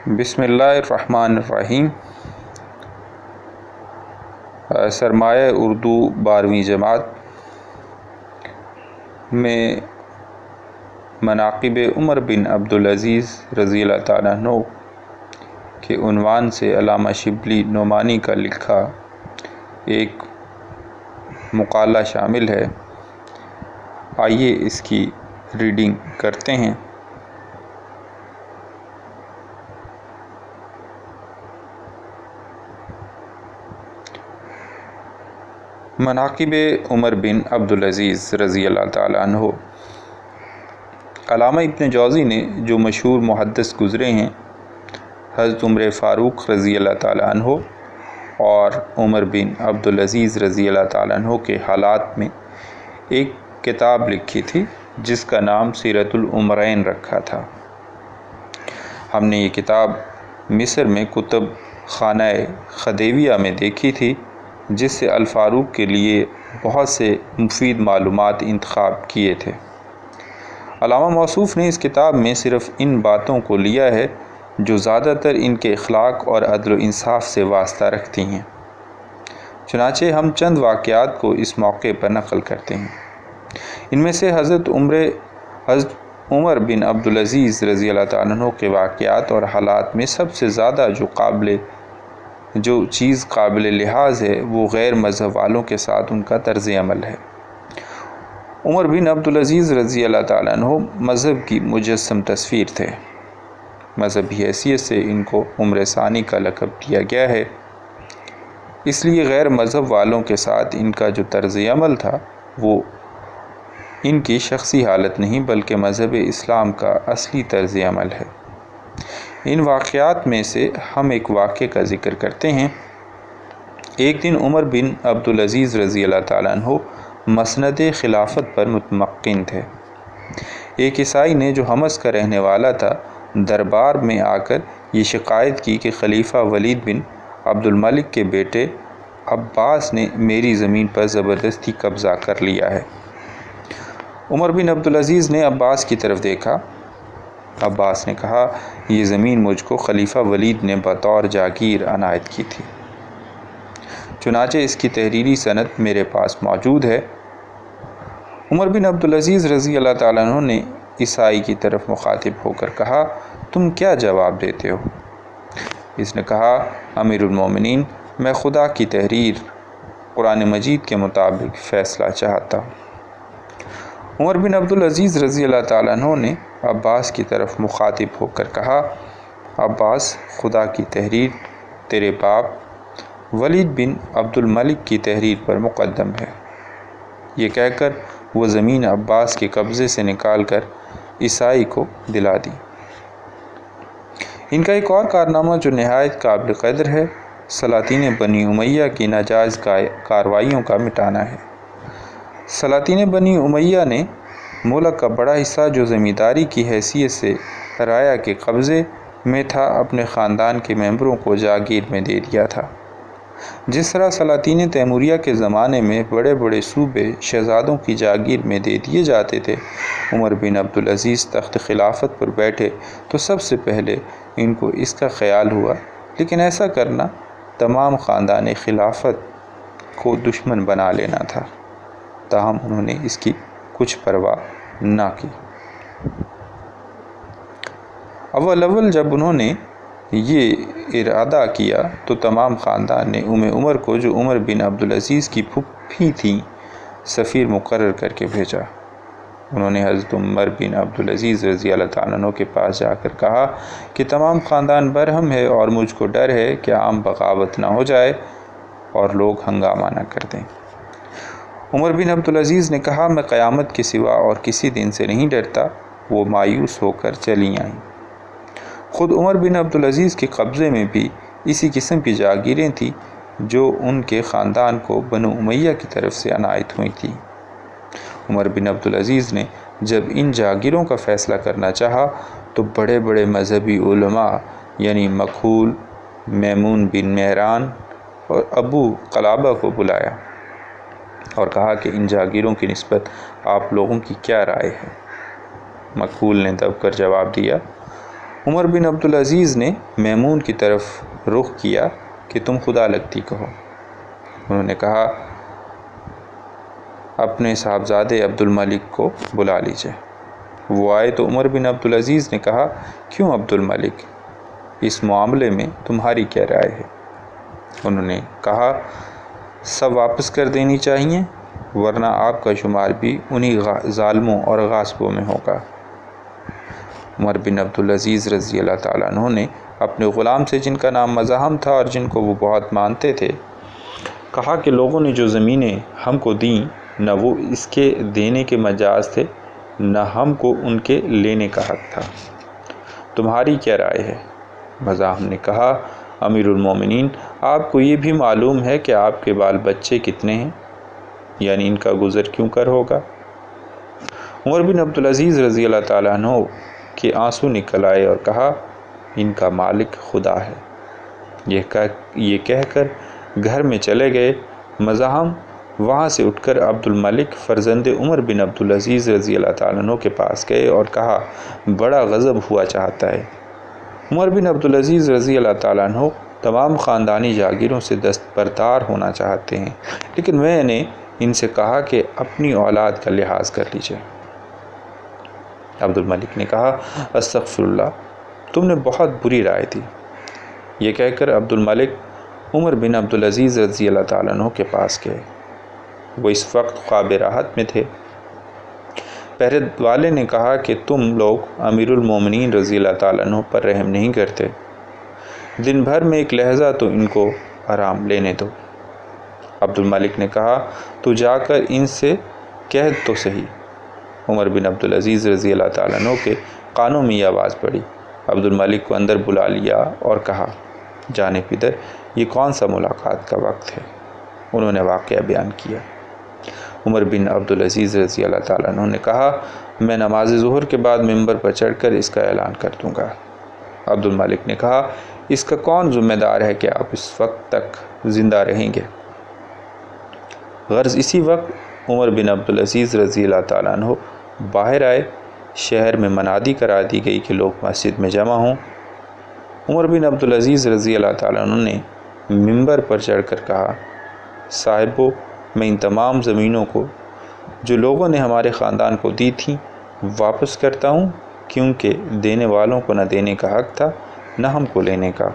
بسم اللہ الرحمن الرحیم۔ سرمایہ اردو 12ویں جماعت میں مناقب عمر بن عبدالعزیز رضی اللہ تعالیٰ عنہ کے عنوان سے علامہ شبلی نعمانی کا لکھا ایک مقالہ شامل ہے۔ آئیے اس کی ریڈنگ کرتے ہیں۔ مناقب عمر بن عبدالعزیز رضی اللہ تعالیٰ عنہ۔ علامہ ابن جوزی نے جو مشہور محدث گزرے ہیں، حضرت عمر فاروق رضی اللہ تعالیٰ عنہ اور عمر بن عبدالعزیز رضی اللہ تعالیٰ عنہ کے حالات میں ایک کتاب لکھی تھی جس کا نام سیرت العمرین رکھا تھا۔ ہم نے یہ کتاب مصر میں کتب خانہ خدیویہ میں دیکھی تھی، جس سے الفاروق کے لیے بہت سے مفید معلومات انتخاب کیے تھے۔ علامہ موصوف نے اس کتاب میں صرف ان باتوں کو لیا ہے جو زیادہ تر ان کے اخلاق اور عدل و انصاف سے واسطہ رکھتی ہیں۔ چنانچہ ہم چند واقعات کو اس موقع پر نقل کرتے ہیں۔ ان میں سے حضرت عمر بن عبدالعزیز رضی اللہ تعالیٰ عنہ کے واقعات اور حالات میں سب سے زیادہ جو چیز قابل لحاظ ہے وہ غیر مذہب والوں کے ساتھ ان کا طرز عمل ہے۔ عمر بن عبدالعزیز رضی اللہ تعالیٰ عنہ مذہب کی مجسم تصویر تھے۔ مذہبی حیثیت سے ان کو عمر ثانی کا لقب دیا گیا ہے۔ اس لیے غیر مذہب والوں کے ساتھ ان کا جو طرز عمل تھا وہ ان کی شخصی حالت نہیں بلکہ مذہب اسلام کا اصلی طرز عمل ہے۔ ان واقعات میں سے ہم ایک واقعے کا ذکر کرتے ہیں۔ ایک دن عمر بن عبدالعزیز رضی اللہ تعالیٰ عنہ مسند خلافت پر متمکن تھے۔ ایک عیسائی نے جو حمص کا رہنے والا تھا دربار میں آ کر یہ شکایت کی کہ خلیفہ ولید بن عبد الملک کے بیٹے عباس نے میری زمین پر زبردستی قبضہ کر لیا ہے۔ عمر بن عبدالعزیز نے عباس کی طرف دیکھا۔ عباس نے کہا، یہ زمین مجھ کو خلیفہ ولید نے بطور جاگیر عنایت کی تھی، چنانچہ اس کی تحریری سند میرے پاس موجود ہے۔ عمر بن عبدالعزیز رضی اللہ تعالیٰ عنہ نے عیسائی کی طرف مخاطب ہو کر کہا، تم کیا جواب دیتے ہو؟ اس نے کہا، امیر المومنین، میں خدا کی تحریر قرآن مجید کے مطابق فیصلہ چاہتا ہوں۔ عمر بن عبدالعزیز رضی اللہ تعالیٰ عنہ نے عباس کی طرف مخاطب ہو کر کہا، عباس، خدا کی تحریر تیرے باپ ولید بن عبد الملک کی تحریر پر مقدم ہے۔ یہ کہہ کر وہ زمین عباس کے قبضے سے نکال کر عیسائی کو دلا دی۔ ان کا ایک اور کارنامہ جو نہایت قابل قدر ہے، سلاطین بنی امیہ کی ناجائز کارروائیوں کا مٹانا ہے۔ سلاطین بنی امیہ نے ملک کا بڑا حصہ جو زمینداری کی حیثیت سے رعایا کے قبضے میں تھا اپنے خاندان کے ممبروں کو جاگیر میں دے دیا تھا۔ جس طرح سلاطین تیموریہ کے زمانے میں بڑے بڑے صوبے شہزادوں کی جاگیر میں دے دیے جاتے تھے، عمر بن عبدالعزیز تخت خلافت پر بیٹھے تو سب سے پہلے ان کو اس کا خیال ہوا، لیکن ایسا کرنا تمام خاندان خلافت کو دشمن بنا لینا تھا، تاہم انہوں نے اس کی کچھ پرواہ نہ کی۔ اول جب انہوں نے یہ ارادہ کیا تو تمام خاندان نے عمر کو، جو عمر بن عبدالعزیز کی پھوپھی تھیں، سفیر مقرر کر کے بھیجا۔ انہوں نے حضرت عمر بن عبدالعزیز رضی اللہ تعالیٰ عنہ کے پاس جا کر کہا کہ تمام خاندان برہم ہے اور مجھ کو ڈر ہے کہ عام بغاوت نہ ہو جائے اور لوگ ہنگامہ نہ کر دیں۔ عمر بن عبدالعزیز نے کہا، میں قیامت کے سوا اور کسی دن سے نہیں ڈرتا۔ وہ مایوس ہو کر چلی آئیں۔ خود عمر بن عبدالعزیز کے قبضے میں بھی اسی قسم کی جاگیریں تھیں جو ان کے خاندان کو بنو امیہ کی طرف سے عنایت ہوئی تھیں۔ عمر بن عبدالعزیز نے جب ان جاگیروں کا فیصلہ کرنا چاہا تو بڑے بڑے مذہبی علماء یعنی مکحول، میمون بن مہران اور ابو قلابہ کو بلایا اور کہا کہ ان جاگیروں کی نسبت آپ لوگوں کی کیا رائے ہے؟ مکحول نے دب کر جواب دیا، عمر بن عبدالعزیز نے میمون کی طرف رخ کیا کہ تم خدا لگتی کہو۔ انہوں نے کہا اپنے صاحبزادے عبدالملک کو بلا لیجئے۔ وہ آئے تو عمر بن عبدالعزیز نے کہا کیوں عبدالملک، اس معاملے میں تمہاری کیا رائے ہے؟ انہوں نے کہا سب واپس کر دینی چاہیے ورنہ آپ کا شمار بھی انہی ظالموں اور غاصبوں میں ہوگا۔ عمر بن عبدالعزیز رضی اللہ تعالیٰ عنہ نے اپنے غلام سے جن کا نام مزاحم تھا اور جن کو وہ بہت مانتے تھے کہا کہ لوگوں نے جو زمینیں ہم کو دیں نہ وہ اس کے دینے کے مجاز تھے نہ ہم کو ان کے لینے کا حق تھا، تمہاری کیا رائے ہے؟ مزاحم نے کہا امیر المومنین، آپ کو یہ بھی معلوم ہے کہ آپ کے بال بچے کتنے ہیں، یعنی ان کا گزر کیوں کر ہوگا؟ عمر بن عبدالعزیز رضی اللہ تعالیٰ عنہ کے آنسو نکل آئے اور کہا ان کا مالک خدا ہے۔ یہ کہہ کر گھر میں چلے گئے۔ مزاحم وہاں سے اٹھ کر عبدالملک فرزند عمر بن عبدالعزیز رضی اللہ تعالیٰ عنہ کے پاس گئے اور کہا بڑا غضب ہوا چاہتا ہے۔ عمر بن عبدالعزیز رضی اللہ تعالیٰ عنہ تمام خاندانی جاگیروں سے دستبردار ہونا چاہتے ہیں، لیکن میں نے ان سے کہا کہ اپنی اولاد کا لحاظ کر لیجئے۔ عبدالملک نے کہا استغفر اللہ، تم نے بہت بری رائے دی۔ یہ کہہ کر عبدالملک عمر بن عبدالعزیز رضی اللہ تعالیٰ عنہ کے پاس گئے۔ وہ اس وقت خواب راحت میں تھے۔ پہرے والے نے کہا کہ تم لوگ امیر المومنین رضی اللہ تعالیٰ عنہ پر رحم نہیں کرتے، دن بھر میں ایک لہجہ تو ان کو آرام لینے دو۔ عبدالملک نے کہا تو جا کر ان سے کہہ تو صحیح۔ عمر بن عبدالعزیز رضی اللہ تعالیٰ عنہ کے کانوں میں یہ آواز پڑی۔ عبدالملک کو اندر بلا لیا اور کہا جانب پدر، یہ کون سا ملاقات کا وقت ہے؟ انہوں نے واقعہ بیان کیا۔ عمر بن عبدالعزیز رضی اللہ تعالیٰ عنہ نے کہا میں نماز ظہر کے بعد ممبر پر چڑھ کر اس کا اعلان کر دوں گا۔ عبدالملک نے کہا اس کا کون ذمہ دار ہے کہ آپ اس وقت تک زندہ رہیں گے؟ غرض اسی وقت عمر بن عبدالعزیز رضی اللہ تعالیٰ عنہ باہر آئے۔ شہر میں منادی کرا دی گئی کہ لوگ مسجد میں جمع ہوں۔ عمر بن عبدالعزیز رضی اللہ تعالیٰ عنہ نے ممبر پر چڑھ کر کہا صاحبو، میں ان تمام زمینوں کو جو لوگوں نے ہمارے خاندان کو دی تھیں واپس کرتا ہوں، کیونکہ دینے والوں کو نہ دینے کا حق تھا نہ ہم کو لینے کا۔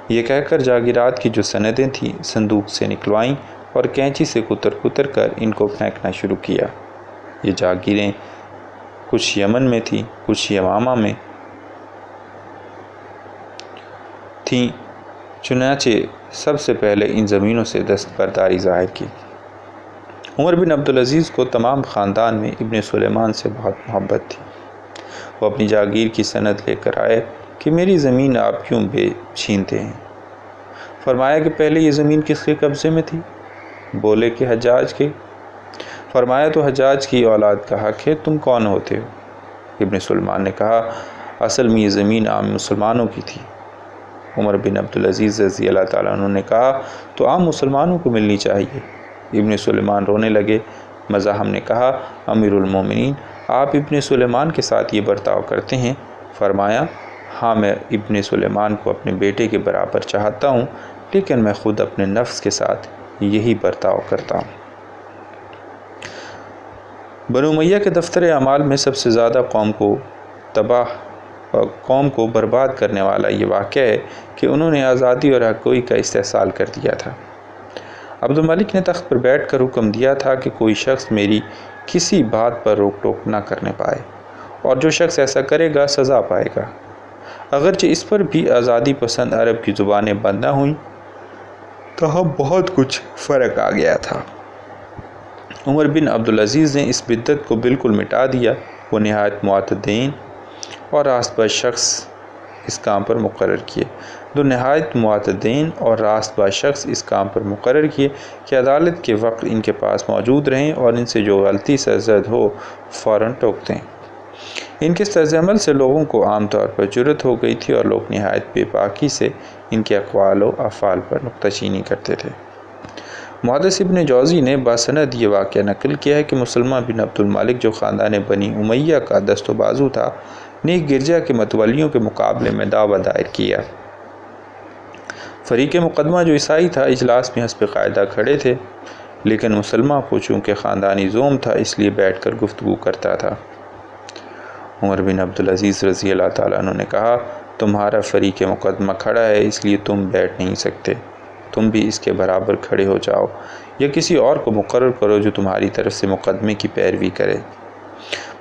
یہ کہہ کر جاگیرات کی جو سندیں تھیں صندوق سے نکلوائیں اور کینچی سے کتر کر ان کو پھینکنا شروع کیا۔ یہ جاگیریں کچھ یمن میں تھیں، کچھ یمامہ میں تھیں، چنانچہ سب سے پہلے ان زمینوں سے دستبرداری ظاہر کی۔ عمر بن عبدالعزیز کو تمام خاندان میں ابن سلیمان سے بہت محبت تھی۔ وہ اپنی جاگیر کی سند لے کر آئے کہ میری زمین آپ کیوں چھینتے ہیں؟ فرمایا کہ پہلے یہ زمین کس کے قبضے میں تھی؟ بولے کہ حجاج کے۔ فرمایا تو حجاج کی اولاد کا حق ہے، تم کون ہوتے ہو؟ ابن سلیمان نے کہا اصل میں یہ زمین عام مسلمانوں کی تھی۔ عمر بن عبدالعزیز رضی اللہ تعالیٰ عنہ نے کہا تو عام مسلمانوں کو ملنی چاہیے۔ ابن سلیمان رونے لگے۔ مزاحم نے کہا امیر المومنین، آپ ابن سلیمان کے ساتھ یہ برتاؤ کرتے ہیں؟ فرمایا ہاں، میں ابن سلیمان کو اپنے بیٹے کے برابر چاہتا ہوں، لیکن میں خود اپنے نفس کے ساتھ یہی برتاؤ کرتا ہوں۔ بنو امیہ کے دفتر اعمال میں سب سے زیادہ قوم کو برباد کرنے والا یہ واقعہ ہے کہ انہوں نے آزادی اور حقوق کا استحصال کر دیا تھا۔ عبدالملک نے تخت پر بیٹھ کر حکم دیا تھا کہ کوئی شخص میری کسی بات پر روک ٹوک نہ کرنے پائے، اور جو شخص ایسا کرے گا سزا پائے گا۔ اگرچہ اس پر بھی آزادی پسند عرب کی زبانیں بند نہ ہوئیں، تاہم بہت کچھ فرق آ گیا تھا۔ عمر بن عبدالعزیز نے اس بدعت کو بالکل مٹا دیا۔ وہ نہایت معتدین اور راست باز شخص اس کام پر مقرر کیے کہ عدالت کے وقت ان کے پاس موجود رہیں اور ان سے جو غلطی سرزد ہو فوراً ٹوک دیں۔ ان کے طرز عمل سے لوگوں کو عام طور پر جرأت ہو گئی تھی اور لوگ نہایت بے باکی سے ان کے اقوال و افعال پر نکتہ چینی کرتے تھے۔ محدث ابن جوزی نے باسند یہ واقعہ نقل کیا ہے کہ مسلمہ بن عبدالملک جو خاندان بنی امیہ کا دست و بازو تھا، نے گرجا کے متولیوں کے مقابلے میں دعویٰ دائر کیا۔ فریق مقدمہ جو عیسائی تھا اجلاس میں حسب قاعدہ کھڑے تھے، لیکن مسلمہ کو چونکہ خاندانی زوم تھا اس لیے بیٹھ کر گفتگو کرتا تھا۔ عمر بن عبدالعزیز رضی اللہ تعالیٰ عنہ نے کہا، تمہارا فریق مقدمہ کھڑا ہے اس لیے تم بیٹھ نہیں سکتے، تم بھی اس کے برابر کھڑے ہو جاؤ یا کسی اور کو مقرر کرو جو تمہاری طرف سے مقدمے کی پیروی کرے۔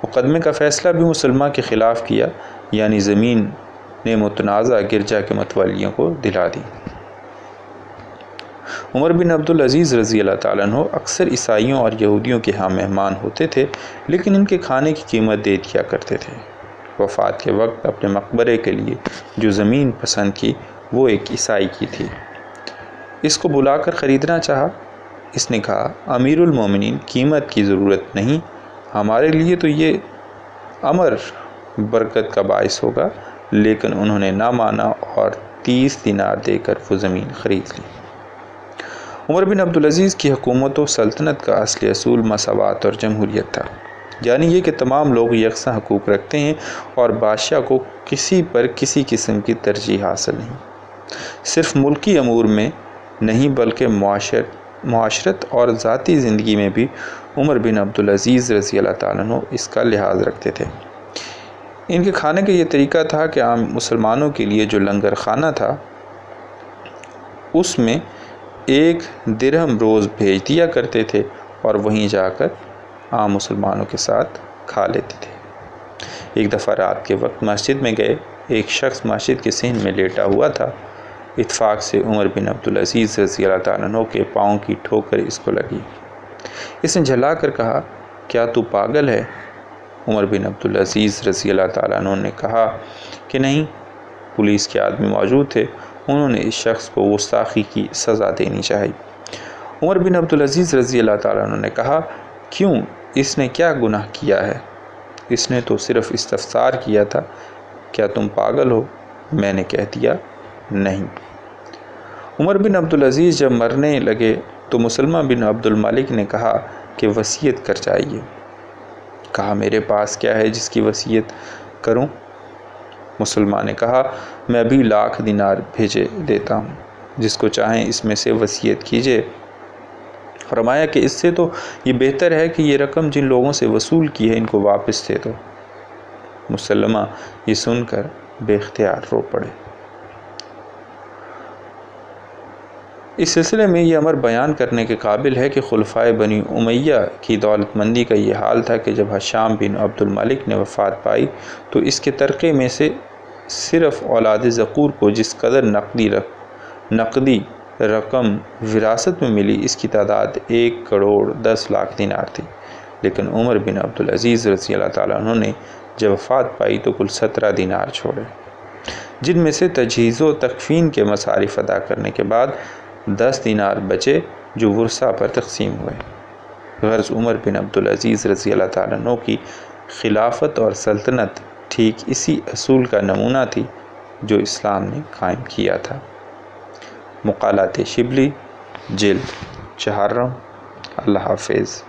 مقدمے کا فیصلہ بھی مسلمہ کے خلاف کیا، یعنی زمین نے متنازع گرجا کے متولیوں کو دلا دی۔ عمر بن عبدالعزیز رضی اللہ تعالیٰ عنہ اکثر عیسائیوں اور یہودیوں کے ہاں مہمان ہوتے تھے، لیکن ان کے کھانے کی قیمت دے دیا کرتے تھے۔ وفات کے وقت اپنے مقبرے کے لیے جو زمین پسند کی وہ ایک عیسائی کی تھی، اس کو بلا کر خریدنا چاہا۔ اس نے کہا، امیر المومنین قیمت کی ضرورت نہیں، ہمارے لیے تو یہ امر برکت کا باعث ہوگا، لیکن انہوں نے نہ مانا اور 30 دینار دے کر وہ زمین خرید لی۔ عمر بن عبدالعزیز کی حکومت و سلطنت کا اصلی اصول مساوات اور جمہوریت تھا، یعنی یہ کہ تمام لوگ یکساں حقوق رکھتے ہیں اور بادشاہ کو کسی پر کسی قسم کی ترجیح حاصل نہیں۔ صرف ملکی امور میں نہیں بلکہ معاشرت اور ذاتی زندگی میں بھی عمر بن عبدالعزیز رضی اللہ تعالیٰ عنہ اس کا لحاظ رکھتے تھے۔ ان کے کھانے کا یہ طریقہ تھا کہ عام مسلمانوں کے لیے جو لنگر خانہ تھا اس میں 1 درہم روز بھیج دیا کرتے تھے اور وہیں جا کر عام مسلمانوں کے ساتھ کھا لیتے تھے۔ ایک دفعہ رات کے وقت مسجد میں گئے، ایک شخص مسجد کے صحن میں لیٹا ہوا تھا۔ اتفاق سے عمر بن عبدالعزیز رضی اللہ تعالیٰ عنہ کے پاؤں کی ٹھوکر اس کو لگی۔ اس نے جھلا کر کہا، کیا تو پاگل ہے؟ عمر بن عبدالعزیز رضی اللہ تعالیٰ عنہ نے کہا کہ نہیں۔ پولیس کے آدمی موجود تھے، انہوں نے اس شخص کو گستاخی کی سزا دینی چاہی۔ عمر بن عبدالعزیز رضی اللہ تعالیٰ عنہ نے کہا، کیوں، اس نے کیا گناہ کیا ہے؟ اس نے تو صرف استفسار کیا تھا، کیا تم پاگل ہو؟ میں نے کہہ دیا نہیں۔ عمر بن عبدالعزیز جب مرنے لگے تو مسلمہ بن عبد الملک نے کہا کہ وصیت کر جائیے۔ کہا، میرے پاس کیا ہے جس کی وصیت کروں؟ مسلمہ نے کہا، میں ابھی 1,00,000 دینار بھیجے دیتا ہوں، جس کو چاہیں اس میں سے وصیت کیجیے۔ فرمایا کہ اس سے تو یہ بہتر ہے کہ یہ رقم جن لوگوں سے وصول کی ہے ان کو واپس دے دو۔ مسلمہ یہ سن کر بے اختیار رو پڑے۔ اس سلسلے میں یہ امر بیان کرنے کے قابل ہے کہ خلفائے بنی امیہ کی دولت مندی کا یہ حال تھا کہ جب ہشام بن عبد الملک نے وفات پائی تو اس کے ترکے میں سے صرف اولاد ذکور کو جس قدر نقدی رقم وراثت میں ملی اس کی تعداد 1,10,00,000 دینار تھی، لیکن عمر بن عبدالعزیز رضی اللہ تعالیٰ عنہ نے جب وفات پائی تو کل 17 دینار چھوڑے، جن میں سے تجہیز و تکفین کے مصارف ادا کرنے کے بعد 10 دینار بچے جو ورثہ پر تقسیم ہوئے۔ غرض عمر بن عبدالعزیز رضی اللہ تعالیٰ عنہ کی خلافت اور سلطنت ٹھیک اسی اصول کا نمونہ تھی جو اسلام نے قائم کیا تھا۔ مقالات شبلی، جلد 4۔ اللہ حافظ۔